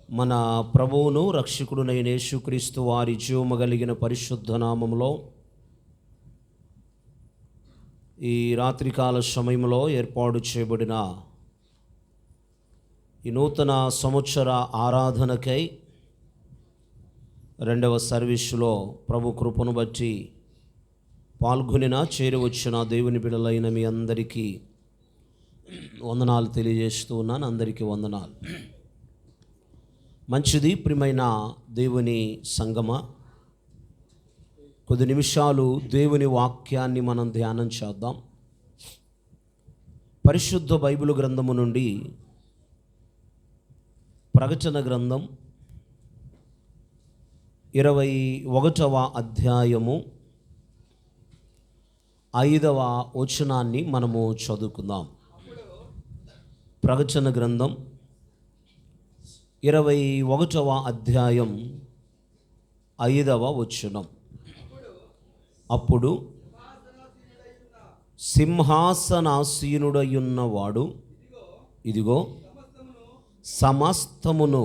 మన ప్రభువును రక్షకుడునైన యేసుక్రీస్తు వారి జీవము కలిగిన పరిశుద్ధ నామములో ఈ రాత్రికాల సమయంలో ఏర్పాటు చేయబడిన ఈ నూతన సంవత్సర ఆరాధనకై రెండవ సర్వీసులో ప్రభు కృపను బట్టి పాల్గొనిన చేరవచ్చిన దేవుని బిడ్డలైన మీ అందరికీ వందనాలు తెలియజేస్తూ ఉన్నాను. అందరికీ వందనాలు. మంచిది ప్రియమైన దేవుని సంగమ, కొద్ది నిమిషాలు దేవుని వాక్యాన్ని మనం ధ్యానం చేద్దాం. పరిశుద్ధ బైబిల్ గ్రంథము నుండి ప్రకటన గ్రంథం 21వ అధ్యాయము 5వ వచనాన్ని మనము చదువుకుందాం. ప్రకటన గ్రంథం 21వ అధ్యాయం 5వ వచనం. అప్పుడు సింహాసనాసీనుడయున్నవాడు ఇదిగో సమస్తమును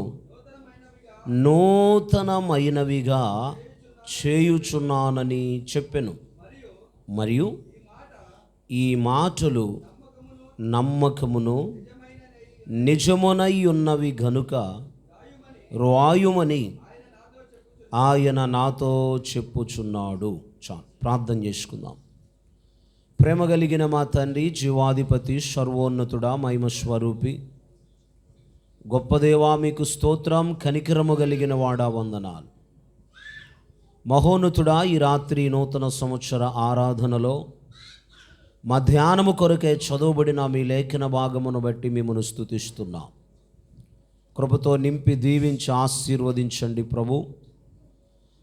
నూతనమైనవిగా చేయుచున్నానని చెప్పెను. మరియు ఈ మాటలు నమ్మకమును నిజమునై ఉన్నవి గనుక రాయుమని ఆయన నాతో చెప్పుచున్నాడు. ప్రార్థన చేసుకుందాం. ప్రేమ కలిగిన మా తండ్రి, జీవాధిపతి, సర్వోన్నతుడా, మహిమ స్వరూపి, గొప్ప దేవా, మీకు స్తోత్రం. కనికరము కలిగిన వాడా, వందనాలు. మహోన్నతుడా, ఈ రాత్రి నూతన సంవత్సర ఆరాధనలో మా ధ్యానము కొరకే చదువుబడిన మీ లేఖన భాగమును బట్టి మిమ్మల్ని స్తుతిస్తున్నాం. కృపతో నింపి దీవించి ఆశీర్వదించండి ప్రభు.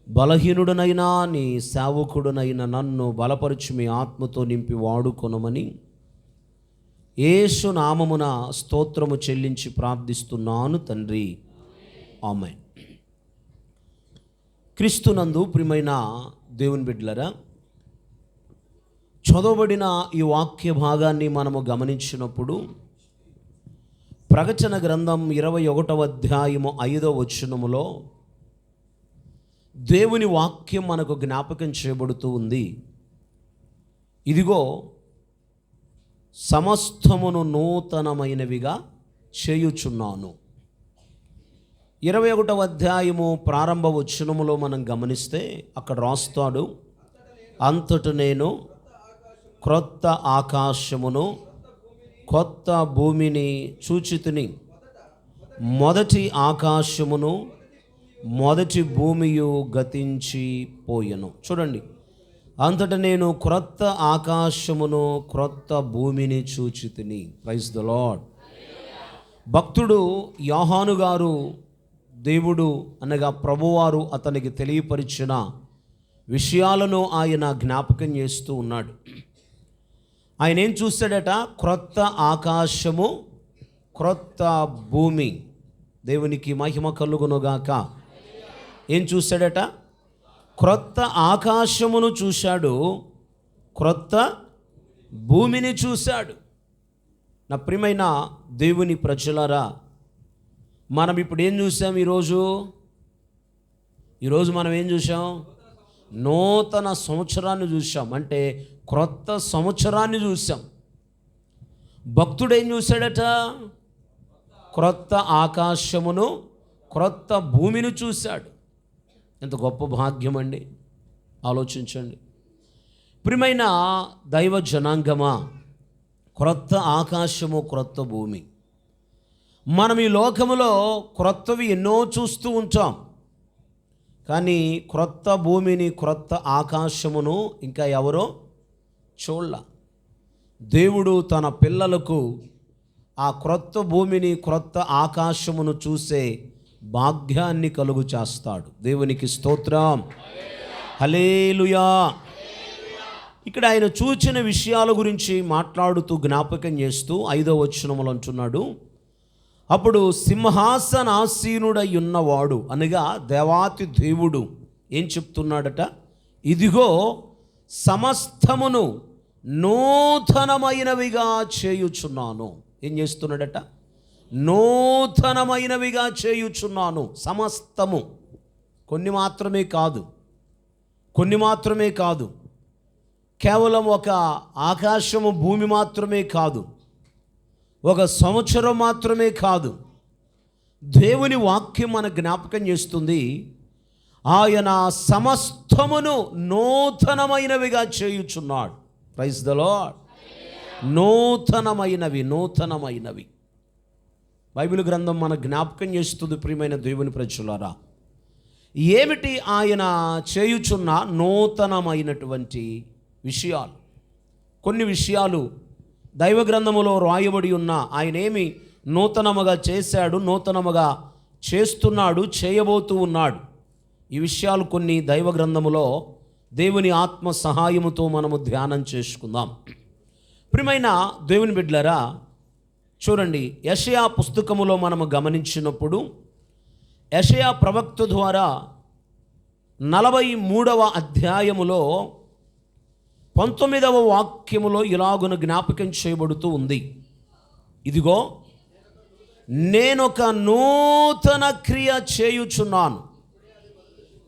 బలహీనుడనైనా నీ సేవకుడునైన నన్ను బలపరిచి మీ ఆత్మతో నింపి వాడుకొనమని యేసు నామమున స్తోత్రము చెల్లించి ప్రార్థిస్తున్నాను తండ్రి, ఆమేన్. క్రీస్తునందు ప్రియమైన దేవుని బిడ్డలారా, చదవబడిన ఈ వాక్య భాగాన్ని మనము గమనించినప్పుడు ప్రకటన గ్రంథం 21వ అధ్యాయము 5వ వచనములో దేవుని వాక్యం మనకు జ్ఞాపకం చేయబడుతూ ఉంది. ఇదిగో సమస్తమును నూతనమైనవిగా చేయుచున్నాను. 21వ అధ్యాయము ప్రారంభ వచనములో మనం గమనిస్తే అక్కడ రాస్తాడు, అంతట నేను క్రొత్త ఆకాశమును కొత్త భూమిని చూచితిని. మొదటి ఆకాశమును మొదటి భూమియు గతించిపోయెను. చూడండి, అంతట నేను క్రొత్త ఆకాశమును క్రొత్త భూమిని చూచితిని. Praise the lord. భక్తుడు యోహాను గారు దేవుడు అనగా ప్రభువారు అతనికి తెలియపరిచిన విషయాలను ఆయన జ్ఞాపకం చేస్తూ ఉన్నాడు. ఆయన ఏం చూస్తాడట? క్రొత్త ఆకాశము క్రొత్త భూమి. దేవునికి మహిమ కలుగునుగాక. ఏం చూశాడట? క్రొత్త ఆకాశమును చూశాడు, క్రొత్త భూమిని చూశాడు. నా ప్రియమైన దేవుని ప్రజలారా, మనం ఇప్పుడు ఏం చూసాం? ఈరోజు మనం ఏం చూసాం? నూతన సంవత్సరాన్ని చూసాం. అంటే క్రొత్త సంవత్సరాన్ని చూసాం. భక్తుడు ఏం చూశాడట? క్రొత్త ఆకాశమును క్రొత్త భూమిని చూశాడు. ఎంత గొప్ప భాగ్యం అండి! ఆలోచించండి. ప్రియమైన దైవ జనాంగమా, క్రొత్త ఆకాశము క్రొత్త భూమి. మనం ఈ లోకములో క్రొత్తవి ఎన్నో చూస్తూ ఉంటాం, కానీ క్రొత్త భూమిని క్రొత్త ఆకాశమును ఇంకా ఎవరో చూడలా. దేవుడు తన పిల్లలకు ఆ క్రొత్త భూమిని క్రొత్త ఆకాశమును చూసే భాగ్యాన్ని కలుగు చేస్తాడు. దేవునికి స్తోత్రం, హల్లెలూయా. ఇక్కడ ఆయన చూచిన విషయాల గురించి మాట్లాడుతూ జ్ఞాపకం చేస్తూ 5వ వచనములో అంటున్నాడు, అప్పుడు సింహాసనాసీనుడై ఉన్నవాడు అనగా దేవాతి దేవుడు ఏం చెప్తున్నాడట? ఇదిగో సమస్తమును నూతనమైనవిగా చేయుచున్నాను. ఏం చేస్తున్నాడట? నూతనమైనవిగా చేయుచున్నాను. సమస్తము, కొన్ని మాత్రమే కాదు, కేవలం ఒక ఆకాశము భూమి మాత్రమే కాదు, ఒక సంవత్సరం మాత్రమే కాదు. దేవుని వాక్యం మన జ్ఞాపకం చేస్తుంది, ఆయన సమస్తమును నూతనమైనవిగా చేయుచున్నాడు. Praise the Lord. నూతనమైనవి బైబిల్ గ్రంథం మన జ్ఞాపకం చేస్తుంది. ప్రియమైన దేవుని ప్రజలారా, ఏమిటి ఆయన చేయుచున్న నూతనమైనటువంటి విషయాలు? కొన్ని విషయాలు దైవ గ్రంథములో రాయబడి ఉన్న ఆయన ఏమి నూతనముగా చేశాడు, నూతనముగా చేస్తున్నాడు, చేయబోతూ ఉన్నాడు. ఈ విషయాలు కొన్ని దైవ గ్రంథములో దేవుని ఆత్మ సహాయముతో మనము ధ్యానం చేసుకుందాం. ప్రియమైన దేవుని బిడ్డలారా, చూడండి, యెషయా పుస్తకములో మనము గమనించినప్పుడు యెషయా ప్రవక్త ద్వారా 43వ అధ్యాయములో 19వ వాక్యములో ఇలాగున జ్ఞాపకం చేయబడుతూ ఉంది, ఇదిగో నేనొక నూతన క్రియ చేయుచున్నాను,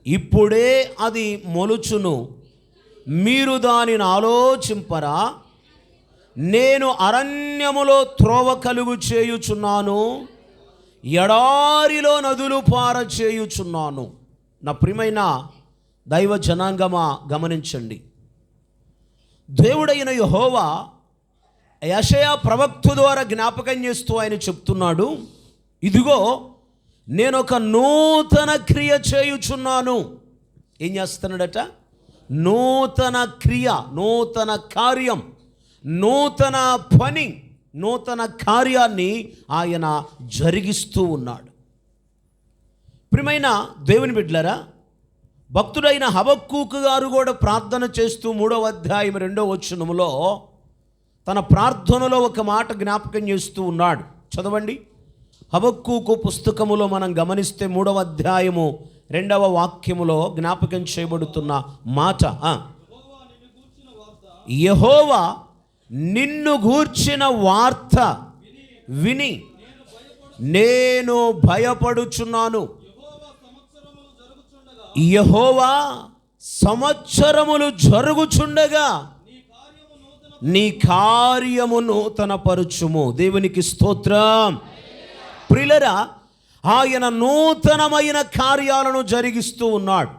ఇప్పుడే అది మొలుచును, మీరు దానిని ఆలోచింపరా? నేను అరణ్యములో త్రోవ కలుగు చేయుచున్నాను, ఎడారిలో నదులు పార చేయుచున్నాను. నా ప్రియమైన దైవ జనాంగమా, గమనించండి, దేవుడైన యెహోవా యెషయా ప్రవక్త ద్వారా జ్ఞాపకం చేస్తూ ఆయన చెప్తున్నాడు, ఇదిగో నేనొక నూతన క్రియ చేయుచున్నాను. ఏం చేస్తున్నాడట? నూతన క్రియ, నూతన కార్యం, నూతన పని, నూతన కార్యాన్ని ఆయన జరిగిస్తూ ఉన్నాడు. ప్రియమైన దేవుని బిడ్డలారా, భక్తుడైన హబక్కూకు గారు కూడా ప్రార్థన చేస్తూ 3వ అధ్యాయం 2వ వచనములో తన ప్రార్థనలో ఒక మాట జ్ఞాపకం చేస్తూ ఉన్నాడు. చదవండి. హబక్కూకు పుస్తకములో మనం గమనిస్తే 3వ అధ్యాయము 2వ వాక్యములో జ్ఞాపకం చేయబడుతున్న మాట, యెహోవా నిన్ను గూర్చిన వార్త విని నేను భయపడుచున్నాను. యెహోవా సంవత్సరములు జరుగుచుండగా నీ కార్యము నూతనపరచుము. దేవునికి స్తోత్రం. ప్రియులారా, ఆయన నూతనమైన కార్యాలను జరిగిస్తూ ఉన్నాడు.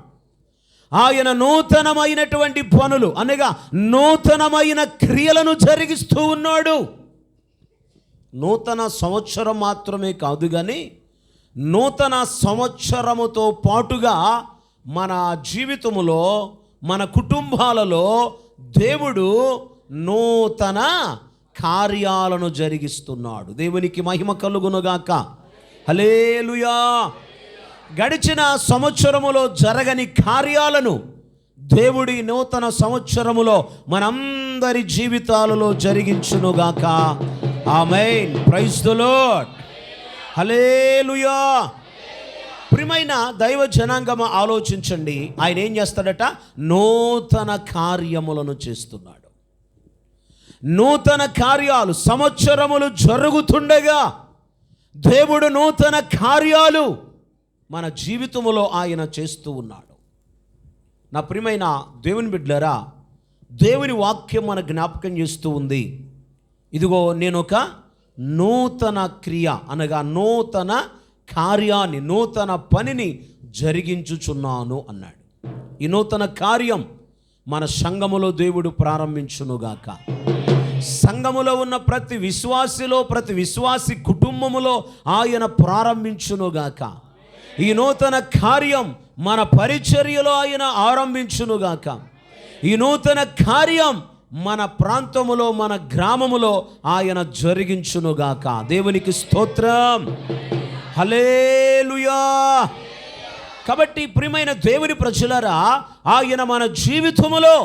ఆయన నూతనమైనటువంటి పనులు అనగా నూతనమైన క్రియలను జరిగిస్తూ ఉన్నాడు. నూతన సంవత్సరం మాత్రమే కాదు కానీ నూతన సంవత్సరముతో పాటుగా మన జీవితములో, మన కుటుంబాలలో దేవుడు నూతన కార్యాలను జరిగిస్తున్నాడు. దేవునికి మహిమ కలుగునుగాక. హల్లెలూయా. గడిచిన సంవత్సరములో జరగని కార్యాలను దేవుడి నూతన సంవత్సరములో మనందరి జీవితాలలో జరిగించునుగాక. Amen. Praise the Lord. Hallelujah. ప్రియమైన దైవ జనాంగమ, ఆలోచించండి, ఆయన ఏం చేస్తాడట? నూతన కార్యములను చేస్తున్నాడు. నూతన కార్యాలు సంవత్సరములు జరుగుతుండగా దేవుడు నూతన కార్యాలు మన జీవితములో ఆయన చేస్తూ ఉన్నాడు. నా ప్రియమైన దేవుని బిడ్డలారా, దేవుని వాక్యం మన జ్ఞాపకం చేస్తూ ఉంది, ఇదిగో నేనొక నూతన క్రియ అనగా నూతన కార్యాన్ని, నూతన పనిని జరిగించుచున్నాను అన్నాడు. ఈ నూతన కార్యం మన సంఘములో దేవుడు ప్రారంభించునుగాక. సంఘములో ఉన్న ప్రతి విశ్వాసిలో, ప్రతి విశ్వాసి కుటుంబములో ఆయన ప్రారంభించునుగాక. ఈ నూతన కార్యం మన పరిచర్యలో ఆయన ఆరంభించునుగాక. ఈ నూతన కార్యం మన ప్రాంతములో, మన గ్రామములో ఆయన జరిగించునుగాక. దేవునికి స్తోత్రం. హల్లెలూయా. కాబట్టి ప్రియమైన దేవుని ప్రజలారా, ఆయన మన జీవితములో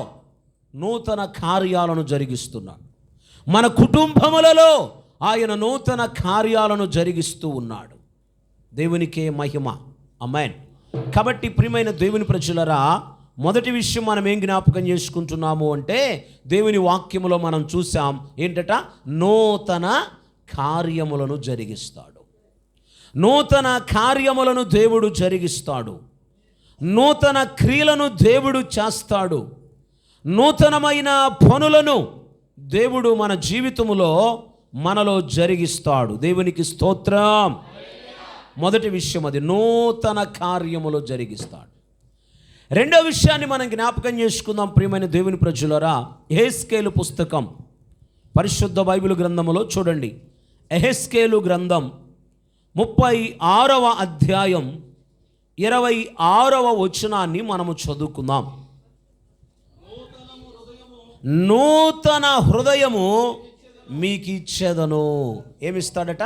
నూతన కార్యాలను జరిగిస్తున్నాడు. మన కుటుంబములలో ఆయన నూతన కార్యాలను జరిగిస్తూ ఉన్నాడు. దేవునికే మహిమ. ఆమేన్. కాబట్టి ప్రియమైన దేవుని ప్రజలారా, మొదటి విషయం మనం ఏం జ్ఞాపకం చేసుకుంటున్నాము అంటే, దేవుని వాక్యములో మనం చూసాం ఏంటట? నూతన కార్యములను జరిగిస్తాడు. నూతన కార్యములను దేవుడు జరిగిస్తాడు. నూతన క్రియలను దేవుడు చేస్తాడు. నూతనమైన పనులను దేవుడు మన జీవితములో మనలో జరిగిస్తాడు. దేవునికి స్తోత్రం. మొదటి విషయం అది, నూతన కార్యములు జరిగిస్తాడు. రెండో విషయాన్ని మనం జ్ఞాపకం చేసుకుందాం ప్రియమైన దేవుని ప్రజలారా. యెహెజ్కేలు పుస్తకం, పరిశుద్ధ బైబిల్ గ్రంథములో చూడండి. యెహెజ్కేలు గ్రంథం 36వ అధ్యాయం 26వ వచనాన్ని మనము చదువుకుందాం. నూతన హృదయము మీకు ఇచ్చేదను. ఏమిస్తాడట?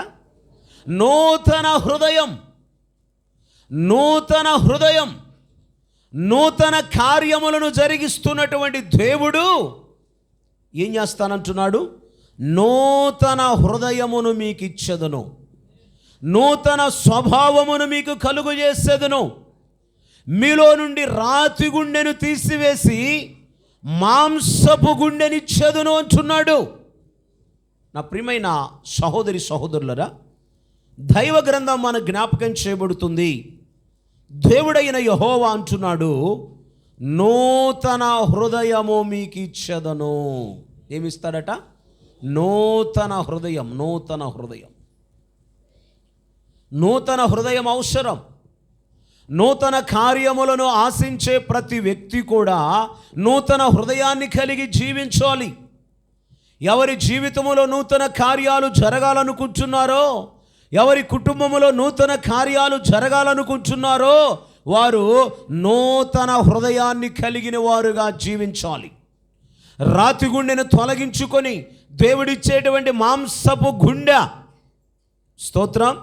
నూతన హృదయం. నూతన హృదయం. నూతన కార్యములను జరిగిస్తున్నటువంటి దేవుడు ఏం చేస్తానంటున్నాడు? నూతన హృదయమును మీకు ఇచ్చేదను, నూతన స్వభావమును మీకు కలుగు చేసేదను, మీలో నుండి రాతి గుండెను తీసివేసి మాంసపు గుండెనిచ్చేదను అంటున్నాడు. నా ప్రియమైన సహోదరి సహోదరులరా, దైవ గ్రంథం మన జ్ఞాపకం చేయబడుతుంది. దేవుడైన యెహోవా అంటున్నాడు, నూతన హృదయము మీకు ఇచ్చేదను. ఏమిస్తాడట? నూతన హృదయం. నూతన హృదయం. నూతన హృదయం అవసరం. నూతన కార్యములను ఆశించే ప్రతి వ్యక్తి కూడా నూతన హృదయాన్ని కలిగి జీవించాలి. ఎవరి జీవితంలో నూతన కార్యాలు జరగాలనుకుంటున్నారో, ఎవరి కుటుంబంలో నూతన కార్యాలు జరగాలనుకుంటున్నారో వారు నూతన హృదయాన్ని కలిగిన వారుగా జీవించాలి. రాతి గుండెను తొలగించుకొని దేవుడిచ్చేటువంటి మాంసపు గుండె, స్తోత్రం,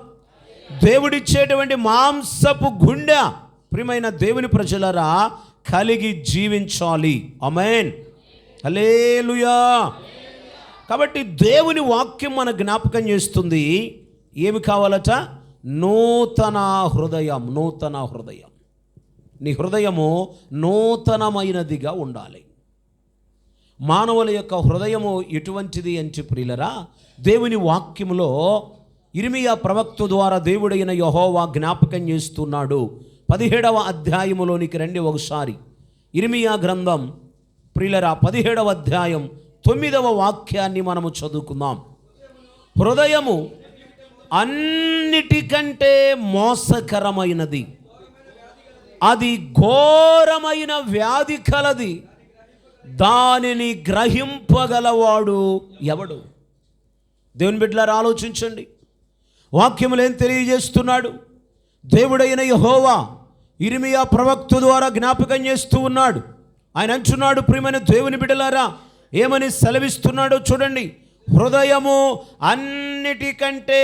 దేవుడిచ్చేటువంటి మాంసపు గుండె ప్రియమైన దేవుని ప్రజలరా కలిగి జీవించాలి. ఆమేన్, హల్లెలూయా. కాబట్టి దేవుని వాక్యం మన జ్ఞాపకం చేస్తుంది, ఏమి కావాలట? నూతన హృదయం. నూతన హృదయం. నీ హృదయము నూతనమైనదిగా ఉండాలి. మానవుల యొక్క హృదయము ఎటువంటిది అంటే ప్రియులరా, దేవుని వాక్యములో ఇర్మియా ప్రవక్త ద్వారా దేవుడైన యెహోవా జ్ఞాపకం చేస్తున్నాడు. 17వ అధ్యాయములోనికి రండి ఒకసారి. ఇర్మియా గ్రంథం ప్రియులరా 17వ అధ్యాయం 9వ వాక్యాన్ని మనము చదువుకుందాం. హృదయము అన్నిటికంటే మోసకరమైనది, అది ఘోరమైన వ్యాధి కలది, దానిని గ్రహింపగలవాడు ఎవడు? దేవుని బిడ్డలారా ఆలోచించండి. వాక్యములు ఏం తెలియజేస్తున్నాడు? దేవుడైన యెహోవా ఇర్మియా ప్రవక్త ద్వారా జ్ఞాపకం చేస్తూ ఉన్నాడు. ఆయన అంటున్నాడు, ప్రియమైన దేవుని బిడ్డలారా, ఏమని సెలవిస్తున్నాడో చూడండి. హృదయము అన్నిటికంటే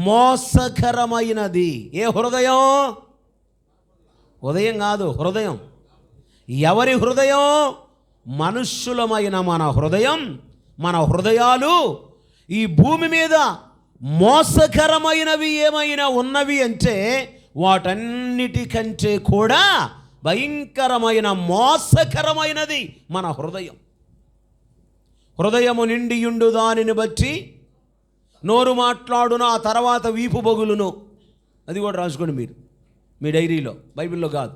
మోసకరమైనది. ఏ హృదయం? ఉదయం కాదు, హృదయం. ఎవరి హృదయం? మనుష్యులమైన మన హృదయం, మన హృదయాలు ఈ భూమి మీద మోసకరమైనవి ఏమైనా ఉన్నవి అంటే వాటన్నిటికంటే కూడా భయంకరమైన మోసకరమైనది మన హృదయం. హృదయము నిండియుండు దానిని బట్టి నోరు మాట్లాడును, ఆ తర్వాత వీపు బొగులును. అది కూడా రాసుకోండి మీరు మీ డైరీలో, బైబిల్లో కాదు.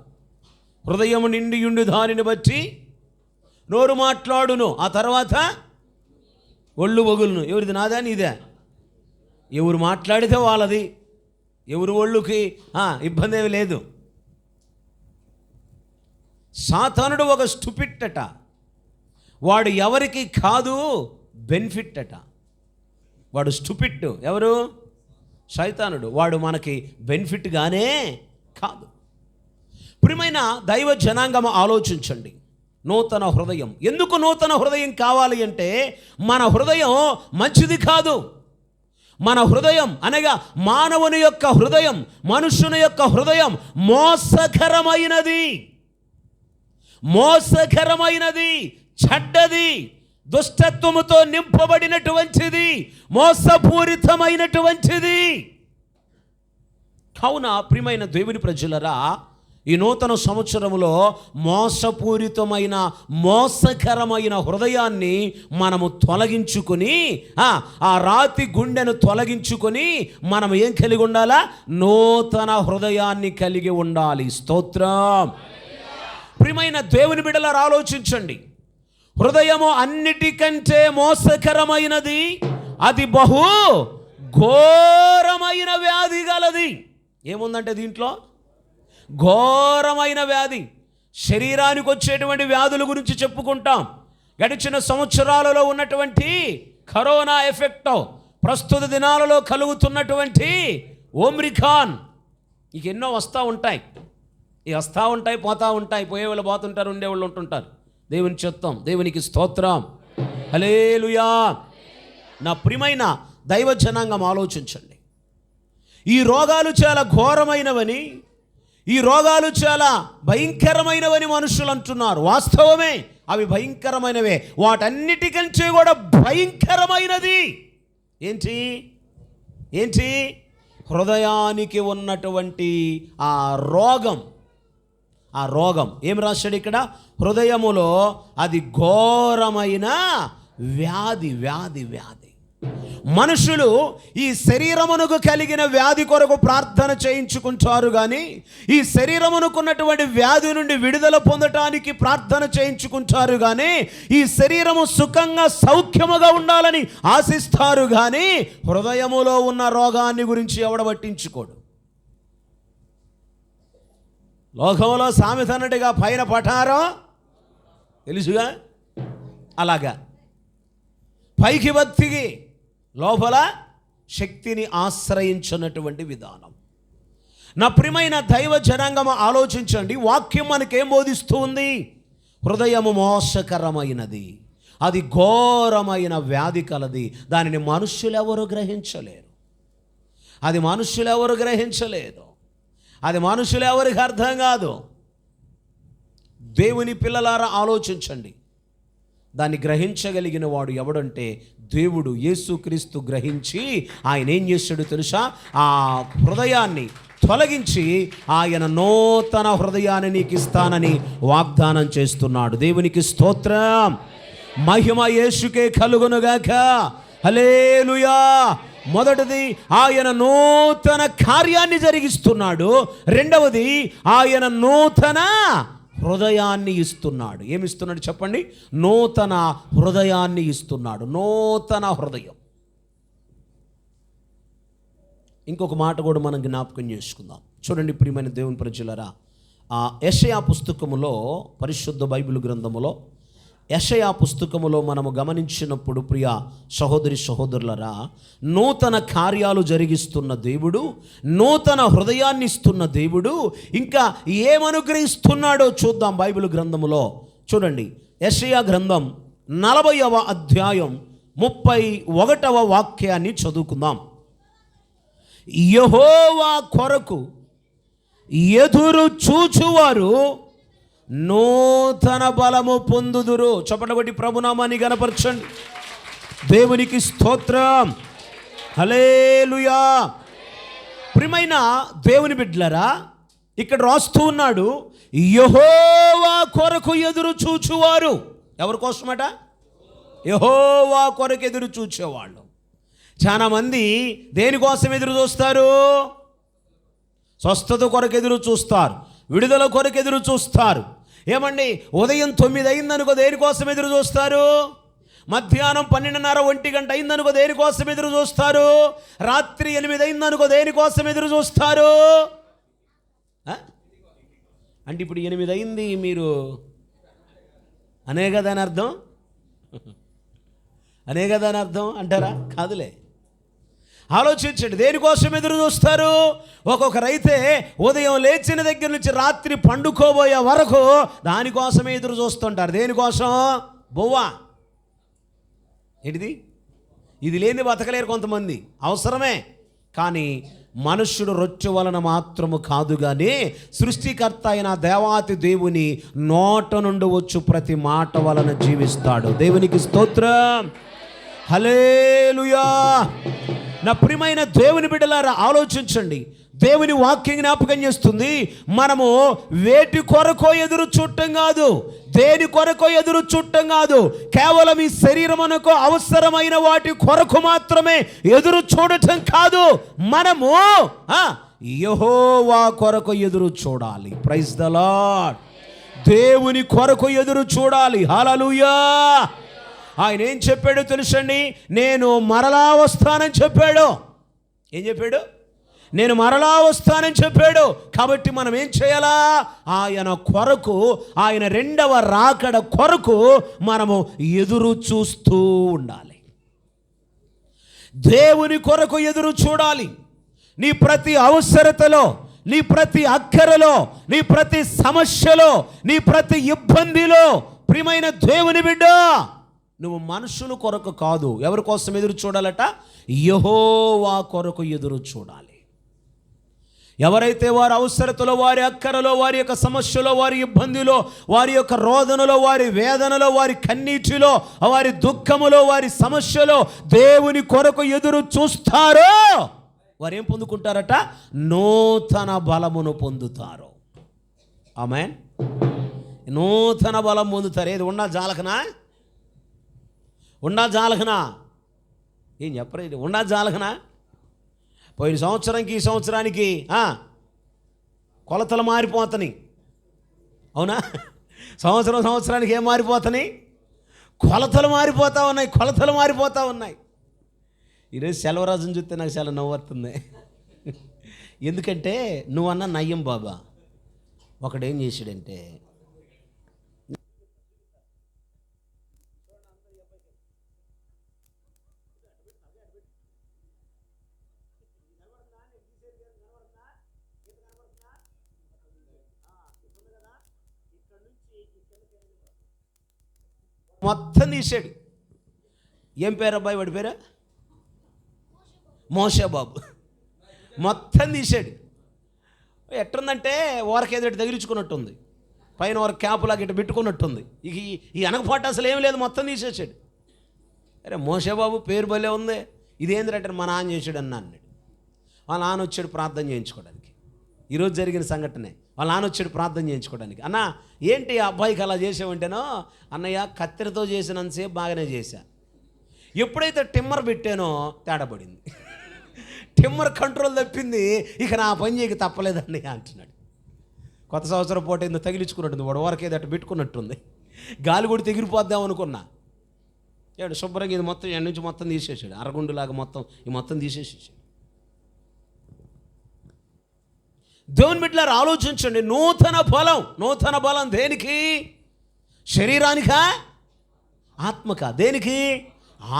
హృదయము నిండియుండు దానిని బట్టి నోరు మాట్లాడును, ఆ తర్వాత ఒళ్ళు బొగులును. ఎవరిది? నాదా నీదే? ఎవరు మాట్లాడితే వాళ్ళది. ఎవరు ఒళ్ళుకి ఇబ్బంది ఏమి లేదు. సాతానుడు ఒక స్టూపిడ్ అట. వాడు ఎవరికి కాదు బెనిఫిట్ అట. వాడు స్టూపిడ్. ఎవరు? సైతానుడు. వాడు మనకి బెనిఫిట్గానే కాదు. ప్రియమైన దైవ జనాంగం ఆలోచించండి. నూతన హృదయం. ఎందుకు నూతన హృదయం కావాలి అంటే మన హృదయం మంచిది కాదు. మన హృదయం అనగా మానవుని యొక్క హృదయం, మనుషుని యొక్క హృదయం మోసకరమైనది, మోసకరమైనది, చెడ్డది, దుష్టత్వముతో నింపబడినటువంటిది, మోసపూరితమైనటువంటిది. కావున ప్రియమైన దేవుని ప్రజలరా, ఈ నూతన సంవత్సరములో మోసపూరితమైన మోసకరమైన హృదయాన్ని మనము తొలగించుకొని ఆ రాతి గుండెను తొలగించుకొని మనం ఏం కలిగి ఉండాలా? నూతన హృదయాన్ని కలిగి ఉండాలి. స్తోత్రం. ప్రియమైన దేవుని బిడ్డలారా, ఆలోచించండి. హృదయము అన్నిటికంటే మోసకరమైనది, అది బహు ఘోరమైన వ్యాధి గలది. ఏముందంటే దీంట్లో ఘోరమైన వ్యాధి. శరీరానికి వచ్చేటువంటి వ్యాధుల గురించి చెప్పుకుంటాం. గడిచిన సంవత్సరాలలో ఉన్నటువంటి కరోనా ఎఫెక్ట్, ప్రస్తుత దినాలలో కలుగుతున్నటువంటి ఓమ్రికాన్, ఇక ఎన్నో వస్తూ ఉంటాయి. వస్తూ ఉంటాయి, పోతూ ఉంటాయి. పోయేవాళ్ళు పోతుంటారు, ఉండేవాళ్ళు ఉంటుంటారు. దేవుని చిత్తం. దేవునికి స్తోత్రం. హల్లెలూయా. నా ప్రియమైన దైవ జనాంగం, ఆలోచించండి. ఈ రోగాలు చాలా ఘోరమైనవని, ఈ రోగాలు చాలా భయంకరమైనవని మనుషులు అంటున్నారు. వాస్తవమే, అవి భయంకరమైనవే. వాటన్నిటికంటే కూడా భయంకరమైనది ఏంటి? హృదయానికి ఉన్నటువంటి ఆ రోగం. ఏం రాశాడు ఇక్కడ? హృదయములో అది ఘోరమైన వ్యాధి. మనుషులు ఈ శరీరమునకు కలిగిన వ్యాధి కొరకు ప్రార్థన చేయించుకుంటారు, కానీ ఈ శరీరమునకున్నటువంటి వ్యాధి నుండి విడుదల పొందటానికి ప్రార్థన చేయించుకుంటారు, కానీ ఈ శరీరము సుఖంగా సౌఖ్యముగా ఉండాలని ఆశిస్తారు, కానీ హృదయములో ఉన్న రోగాన్ని గురించి ఎవడ పట్టించుకోడు. లోకంలో సామెత అన్నట్టుగా పైన పఠారం తెలుసుగా, అలాగా పైకి భక్తికి లోపల శక్తిని ఆశ్రయించినటువంటి విధానం. నా ప్రియమైన దైవ జనాంగం, ఆలోచించండి. వాక్యం మనకేం బోధిస్తూ ఉంది? హృదయము మోసకరమైనది, అది ఘోరమైన వ్యాధి కలది. దానిని మనుష్యులెవరు గ్రహించలేరు. అది మనుష్యులెవరు గ్రహించలేదు. అది మనుషులెవరికి అర్థం కాదు. దేవుని పిల్లలారా, ఆలోచించండి. దాన్ని గ్రహించగలిగిన వాడు ఎవడంటే దేవుడు. యేసుక్రీస్తు గ్రహించి ఆయన ఏం చేశాడు తెలుసా? ఆ హృదయాన్ని తొలగించి ఆయన నూతన హృదయాన్ని నీకు ఇస్తానని వాగ్దానం చేస్తున్నాడు. దేవునికి స్తోత్రం. మహిమ యేసుకే కలుగునుగాక. హల్లెలూయా. మొదటిది, ఆయన నూతన కార్యాన్ని జరిగిస్తున్నాడు. రెండవది, ఆయన నూతన హృదయాన్ని ఇస్తున్నాడు. ఏమిస్తున్నాడు చెప్పండి? నూతన హృదయాన్ని ఇస్తున్నాడు. నూతన హృదయం. ఇంకొక మాట కూడా మనం జ్ఞాపకం చేసుకుందాం. చూడండి ప్రియమైన దేవుని ప్రజలారా, యెషయా పుస్తకములో, పరిశుద్ధ బైబిల్ గ్రంథములో యెషయా పుస్తకములో మనము గమనించినప్పుడు, ప్రియ సహోదరి సహోదరులరా, నూతన కార్యాలు జరిగిస్తున్న దేవుడు, నూతన హృదయాన్ని ఇస్తున్న దేవుడు ఇంకా ఏమనుగ్రహిస్తున్నాడో చూద్దాం బైబిల్ గ్రంథములో. చూడండి, యెషయా గ్రంథం 40వ అధ్యాయం 31వ వాక్యాన్ని చదువుకుందాం. యెహోవా కొరకు ఎదురు చూచువారు నూతన బలము పొందుదురు. చప్పట్లు కొట్టి ప్రభునామాన్ని గణపరచండి. దేవునికి స్తోత్రం. హల్లెలూయా. ప్రియమైన దేవుని బిడ్డలారా, ఇక్కడ రాస్తూ ఉన్నాడు, యెహోవా కొరకు ఎదురు చూచువారు. ఎవరి కోసమట? యెహోవా కొరకు ఎదురు చూచేవాళ్ళు. చాలా మంది దేనికోసం ఎదురు చూస్తారు? స్వస్థత కొరకు ఎదురు చూస్తారు, విడుదల కొరకు ఎదురు చూస్తారు. ఏమండి, ఉదయం 9 అయిందనుకో దేనికోసం ఎదురు చూస్తారు? మధ్యాహ్నం 12:30 1 గంట అయిందనుకో దేనికోసం ఎదురు చూస్తారు? రాత్రి 8 అయిందనుకో దేనికోసం ఎదురు చూస్తారు? అంటే ఇప్పుడు 8 అయింది మీరు అనే కదా అని అర్థం? అనే కదా అని అర్థం అంటారా? కాదులే. ఆలోచించండి, దేనికోసం ఎదురు చూస్తారు? ఒక్కొక్కరైతే ఉదయం లేచిన దగ్గర నుంచి రాత్రి పండుకోబోయే వరకు దానికోసమే ఎదురు చూస్తుంటారు. దేనికోసం? బొవ్వా. ఏంటిది? ఇది లేని బతకలేరు కొంతమంది. అవసరమే, కానీ మనుష్యుడు రొట్టె వలన మాత్రము కాదు, కానీ సృష్టికర్త అయిన దేవాతి దేవుని నోట నుండి వచ్చు ప్రతి మాట వలన జీవిస్తాడు. దేవునికి స్తోత్రం. హల్లెలూయా. నా ప్రియమైన దేవుని బిడ్డలారా ఆలోచించండి. దేవుని వాక్యం జ్ఞాపకం చేస్తుంది, మనము వేటి కొరకో ఎదురు చూడటం కాదు, దేని కొరకో ఎదురు చూడటం కాదు, కేవలం ఈ శరీరమునకు అవసరమైన వాటి కొరకు మాత్రమే ఎదురు చూడటం కాదు, మనము యెహోవా కొరకు ఎదురు చూడాలి. Praise the Lord. దేవుని కొరకు ఎదురు చూడాలి. హల్లెలూయా. ఆయన ఏం చెప్పాడో తెలుసండి, నేను మరలా వస్తానని చెప్పాడు. ఏం చెప్పాడు? నేను మరలా వస్తానని చెప్పాడు. కాబట్టి మనం ఏం చేయాలా? ఆయన కొరకు, ఆయన రెండవ రాకడ కొరకు మనము ఎదురు చూస్తూ ఉండాలి. దేవుని కొరకు ఎదురు చూడాలి. నీ ప్రతి అవసరతలో, నీ ప్రతి అక్కరలో, నీ ప్రతి సమస్యలో, నీ ప్రతి ఇబ్బందిలో ప్రియమైన దేవుని బిడ్డ, నువ్వు మనుషుల కొరకు కాదు, ఎవరి కోసం ఎదురు చూడాలట? యెహోవా కొరకు ఎదురు చూడాలి. ఎవరైతే వారి అవసరతలో, వారి అక్కరలో, వారి యొక్క సమస్యలో, వారి ఇబ్బందిలో, వారి యొక్క రోదనలో, వారి వేదనలో, వారి కన్నీటిలో, వారి దుఃఖములో, వారి సమస్యలో దేవుని కొరకు ఎదురు చూస్తారో వారు ఏం పొందుకుంటారట? నూతన బలమును పొందుతారు. ఆమేన్. నూతన బలం పొందుతారు. ఏది ఉన్నా జాలకనా? ఉన్నా జాలకనా? ఏం చెప్పలేదు. ఉన్నా జాలకనా? పోయిన సంవత్సరానికి ఈ సంవత్సరానికి కొలతలు మారిపోతున్నాయి. అవునా? సంవత్సరానికి ఏం మారిపోతున్నాయి? కొలతలు మారిపోతూ ఉన్నాయి. కొలతలు మారిపోతూ ఉన్నాయి. ఈరోజు సెలవరాజుని చూస్తే నాకు చాలా నవ్వుతుంది. ఎందుకంటే నువ్వన్నా నయ్యం బాబా. ఒకడేం చేశాడంటే, మొత్తం తీసాడు. ఏం పేరు అబ్బాయి? వాడి పేరు మోషే బాబు. మొత్తం తీసాడు. ఎట్టుందంటే ఓరకేదో తగిలించుకున్నట్టుంది, పైన ఓర క్యాపులాగా ఇటు పెట్టుకున్నట్టుంది. ఇక ఈ అనగపాటు అసలు ఏం లేదు, మొత్తం తీసేసాడు. అరే మోషే బాబు పేరు భలే ఉంది, ఇదేంటంటే మా నాన్న చేసాడు అన్నాడు. వాళ్ళ నాన్న వచ్చాడు ప్రార్థన చేయించుకోవడానికి. ఈరోజు జరిగిన సంఘటనే. వాళ్ళ నాన్న వచ్చాడు ప్రార్థన చేయించుకోవడానికి. అన్న ఏంటి ఆ అబ్బాయికి అలా చేసావంటేనో, అన్నయ్య కత్తెరతో చేసినంతసేపు బాగానే చేశా, ఎప్పుడైతే టిమ్మర్ పెట్టానో తేడా పడింది, టిమ్మర్ కంట్రోల్ తప్పింది, ఇక నా పని చేయక తప్పలేదండి అంటున్నాడు. కొత్త సంవత్సరం పూట ఏందో తగిలించుకున్నట్టుంది, వాడు వరకు ఏదో అట్టు పెట్టుకున్నట్టుంది. గాలి కూడా ఎగిరిపోద్దాం అనుకున్నా. ఏడు శుభ్రంగా ఇది మొత్తం ఎండ నుంచి మొత్తం తీసేసాడు, అరగుండులాగా మొత్తం తీసేసేసాడు. దేవుని బిడ్డలారా ఆలోచించండి. నూతన బలం దేనికి? శరీరానికా? ఆత్మకా? దేనికి?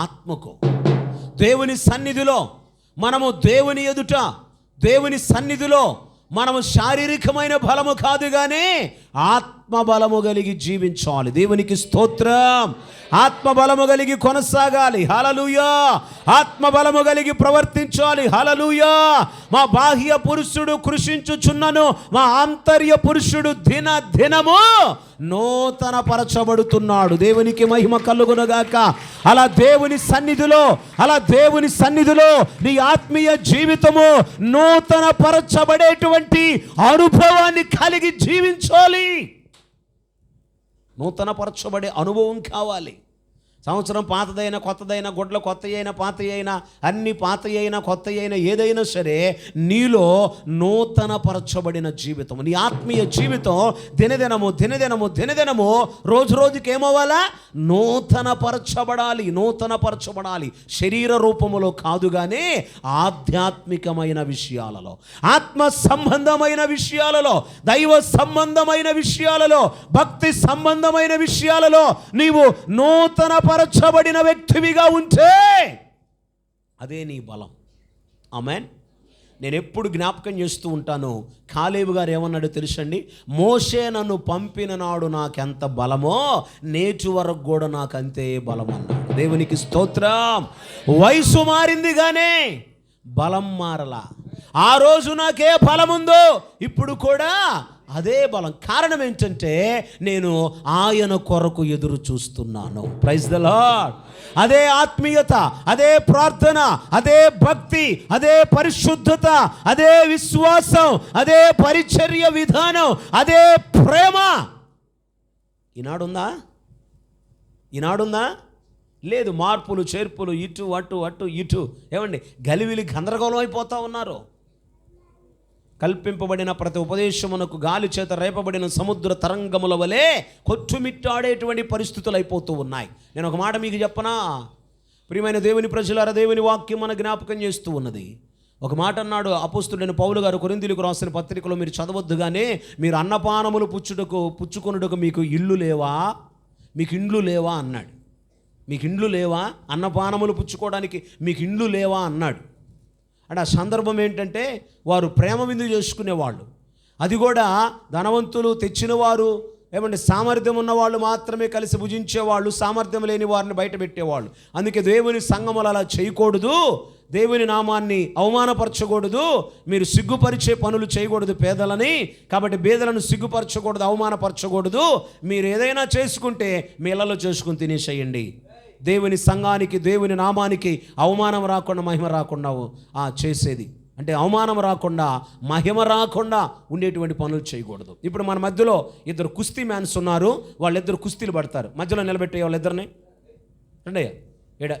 ఆత్మకు. దేవుని సన్నిధిలో మనము, దేవుని ఎదుట, దేవుని సన్నిధిలో మనము శారీరకమైన బలము కాదు కానీ ఆత్మబలము కలిగి జీవించాలి. దేవునికి స్తోత్రం. ఆత్మబలము కలిగి కొనసాగాలి. హల్లెలూయా. ఆత్మబలము కలిగి ప్రవర్తించాలి. హల్లెలూయా. మా బాహ్య పురుషుడు కృషించుచున్నను, మా ఆంతర్య పురుషుడు దినము నూతన పరచబడుతున్నాడు. దేవునికి మహిమ కలుగునుగాక. అలా దేవుని సన్నిధిలో నీ ఆత్మీయ జీవితము నూతన పరచబడేటువంటి అనుభవాన్ని కలిగి జీవించాలి. నూతన పరచబడే అనుభవం కావాలి. సంవత్సరం పాతదైనా కొత్తదైనా, గుడ్ల కొత్త అయినా పాత అయినా, అన్ని పాత అయినా కొత్త అయినా, ఏదైనా సరే నీలో నూతన పరచబడిన జీవితం, నీ ఆత్మీయ జీవితం దినదినము రోజుకి ఏమవ్వాలా? నూతన పరచబడాలి. శరీర రూపములో కాదు కానీ ఆధ్యాత్మికమైన విషయాలలో, ఆత్మ సంబంధమైన విషయాలలో, దైవ సంబంధమైన విషయాలలో, భక్తి సంబంధమైన విషయాలలో నీవు నూతన పరచబడిన వ్యక్తివిగా ఉంటే అదే నీ బలం. ఆమేన్. నేను ఎప్పుడు జ్ఞాపకం చేస్తూ ఉంటాను, కాలేబు గారు ఏమన్నాడో తెలుసండి? మోషే నన్ను పంపిన నాడు నాకెంత బలమో నేటి వరకు కూడా నాకు అంతే బలం అన్నాడు. దేవునికి స్తోత్రం. వయసు మారింది కానీ బలం మారలా. ఆ రోజు నాకే బలం ఉందో ఇప్పుడు కూడా అదే బలం. కారణం ఏంటంటే నేను ఆయన కొరకు ఎదురు చూస్తున్నాను. Praise the Lord. అదే ఆత్మీయత, అదే ప్రార్థన, అదే భక్తి, అదే పరిశుద్ధత, అదే విశ్వాసం, అదే పరిచర్య విధానం, అదే ప్రేమ ఈనాడుందా? లేదు. మార్పులు చేర్పులు, ఇటు అటు అటు ఇటు, ఏమండి, గలివిలి గందరగోళం అయిపోతూ ఉన్నారు. కల్పింపబడిన ప్రతి ఉపదేశమునకు గాలి చేత రేపబడిన సముద్ర తరంగముల వలె కొట్టుమిట్టాడేటువంటి పరిస్థితులు అయిపోతూ ఉన్నాయి. నేను ఒక మాట మీకు చెప్పనా, ప్రియమైన దేవుని ప్రజలారా, దేవుని వాక్యం మన జ్ఞాపకం చేస్తూ ఉన్నది. ఒక మాట అన్నాడు అపోస్తలుడైన పౌలు గారు కొరింథీయులకు రాసిన పత్రికలో, మీరు చదవద్దుగానే మీరు అన్నపానములు పుచ్చుకొనుటకు మీకు ఇండ్లు లేవా అన్నాడు. మీకు ఇండ్లు లేవా? అన్నపానములు పుచ్చుకోవడానికి మీకు ఇండ్లు లేవా అన్నాడు. అంటే ఆ సందర్భం ఏంటంటే, వారు ప్రేమ విందు చేసుకునేవాళ్ళు. అది కూడా ధనవంతులు, తెచ్చిన వారు, ఏమంటే సామర్థ్యం ఉన్నవాళ్ళు మాత్రమే కలిసి భుజించేవాళ్ళు, సామర్థ్యం లేని వారిని బయట పెట్టేవాళ్ళు. అందుకే దేవుని సంఘములు అలా చేయకూడదు, దేవుని నామాన్ని అవమానపరచకూడదు, మీరు సిగ్గుపరిచే పనులు చేయకూడదు పేదలని. కాబట్టి పేదలను సిగ్గుపరచకూడదు, అవమానపరచకూడదు. మీరు ఏదైనా చేసుకుంటే మీ ఇళ్లలో చేసుకుని తినేసేయండి. దేవుని సంఘానికి, దేవుని నామానికి అవమానం రాకుండా, మహిమ రాకుండా చేసేది అంటే అవమానం రాకుండా, మహిమ రాకుండా ఉండేటువంటి పనులు చేయకూడదు. ఇప్పుడు మన మధ్యలో ఇద్దరు కుస్తీ మ్యాన్స్ ఉన్నారు, వాళ్ళిద్దరు కుస్తీలు పడతారు. మధ్యలో నిలబెట్టే వాళ్ళిద్దరిని రండయ్యా,